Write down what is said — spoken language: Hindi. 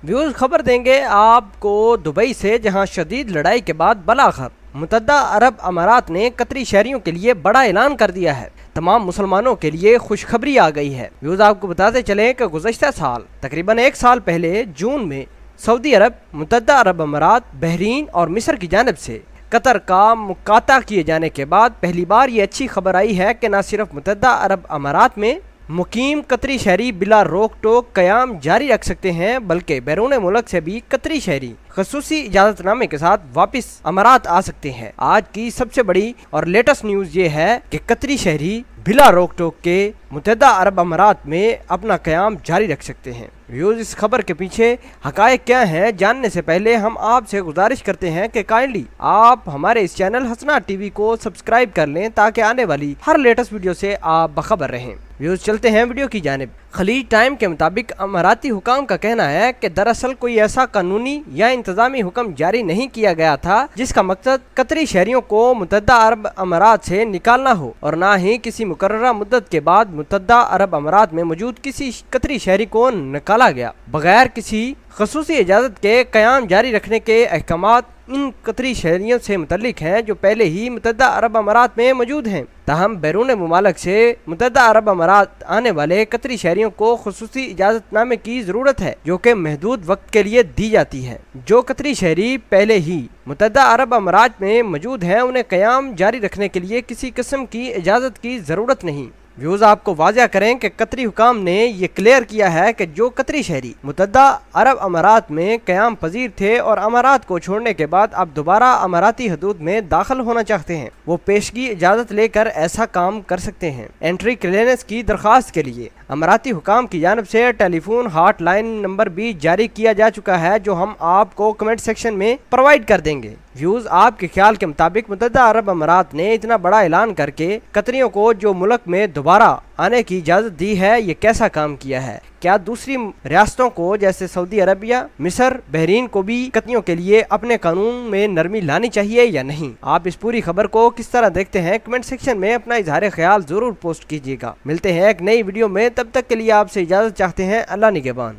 व्यूज खबर देंगे आपको दुबई से, जहां शदीद लड़ाई के बाद बलाखिर मुत्तहदा अरब अमारात ने कतरी शहरियों के लिए बड़ा ऐलान कर दिया है। तमाम मुसलमानों के लिए खुशखबरी आ गई है। व्यूज आपको बताते चले कि गुज़श्ता साल तकरीबन 1 साल पहले जून में सऊदी अरब, मुत्तहदा अरब अमारात, बहरीन और मिस्र की जानिब से कतर का मुकाता किए जाने के बाद पहली बार ये अच्छी खबर आई है कि न सिर्फ मुत्तहदा अरब अमारात में मुकीम कतरी शहरी बिला रोक टोक कयाम जारी रख सकते हैं, बल्कि बैरून मुल्क से भी कतरी शहरी खसूसी इजाजतनामे के साथ वापस अमारात आ सकते हैं। आज की सबसे बड़ी और लेटेस्ट न्यूज ये है कि कतरी शहरी बिला रोक टोक के मुत्तहदा अरब अमारात में अपना कयाम जारी रख सकते हैं। व्यूज, इस खबर के पीछे हकायक क्या हैं, जानने से पहले हम आपसे गुजारिश करते हैं कि काइंडली आप हमारे इस चैनल हसना टीवी को सब्सक्राइब कर लें ताकि आने वाली हर लेटेस्ट वीडियो से आप बखबर रहें। व्यूज, चलते हैं वीडियो की जानिब। खलीज टाइम के मुताबिक अमाराती हुकाम का कहना है कि दरअसल कोई ऐसा कानूनी या इंतजामी हुक्म जारी नहीं किया गया था जिसका मकसद कतरी शहरियों को मुत्तहदा अरब अमारात से निकालना हो, और न ही किसी मुकर्ररा मुद्दत के बाद मुत्तहदा अरब अमारात में मौजूद किसी कतरी शहरी को निकाला गया। बगैर किसी खसूसी इजाज़त के कयाम जारी रखने के अहकामात इन कतरी शहरियों से मुतल्लिक हैं जो पहले ही मुत्तहदा अरब अमारात में मौजूद हैं। ताहम बैरून मुमालिक से मुत्तहदा अरब अमारात आने वाले कतरी शहरियों को खसूसी इजाज़तनामे की ज़रूरत है, जो कि महदूद वक्त के लिए दी जाती है। जो कतरी शहरी पहले ही मुत्तहदा अरब अमारात में मौजूद हैं उन्हें कयाम जारी रखने के लिए किसी किस्म की इजाज़त की ज़रूरत नहीं। व्यूज, आपको वाज़ह करें कि कतरी हुकाम ने यह क्लियर किया है कि जो कतरी शहरी मुत्तहदा अरब अमारात में कयाम पजीर थे और अमारात को छोड़ने के बाद अब दोबारा अमाराती हदूद में दाखिल होना चाहते हैं, वो पेशगी इजाज़त लेकर ऐसा काम कर सकते हैं। एंट्री क्लियरेंस की दरख्वास्त के लिए अमाराती हुकाम की जानिब से टेलीफोन हॉटलाइन नंबर भी जारी किया जा चुका है, जो हम आपको कमेंट सेक्शन में प्रोवाइड कर देंगे। व्यूज, आपके ख्याल के मुताबिक मुत्तहदा अरब अमारात ने इतना बड़ा ऐलान करके कतरियों को जो मुल्क में दोबारा आने की इजाज़त दी है, ये कैसा काम किया है? क्या दूसरी रियासतों को जैसे सऊदी अरबिया, मिस्र, बहरीन को भी कतरियों के लिए अपने कानून में नरमी लानी चाहिए या नहीं? आप इस पूरी खबर को किस तरह देखते हैं, कमेंट सेक्शन में अपना इजहार ख्याल जरूर पोस्ट कीजिएगा। मिलते हैं एक नई वीडियो में, तब तक के लिए आपसे इजाज़त चाहते हैं। अल्लाह निगहबान।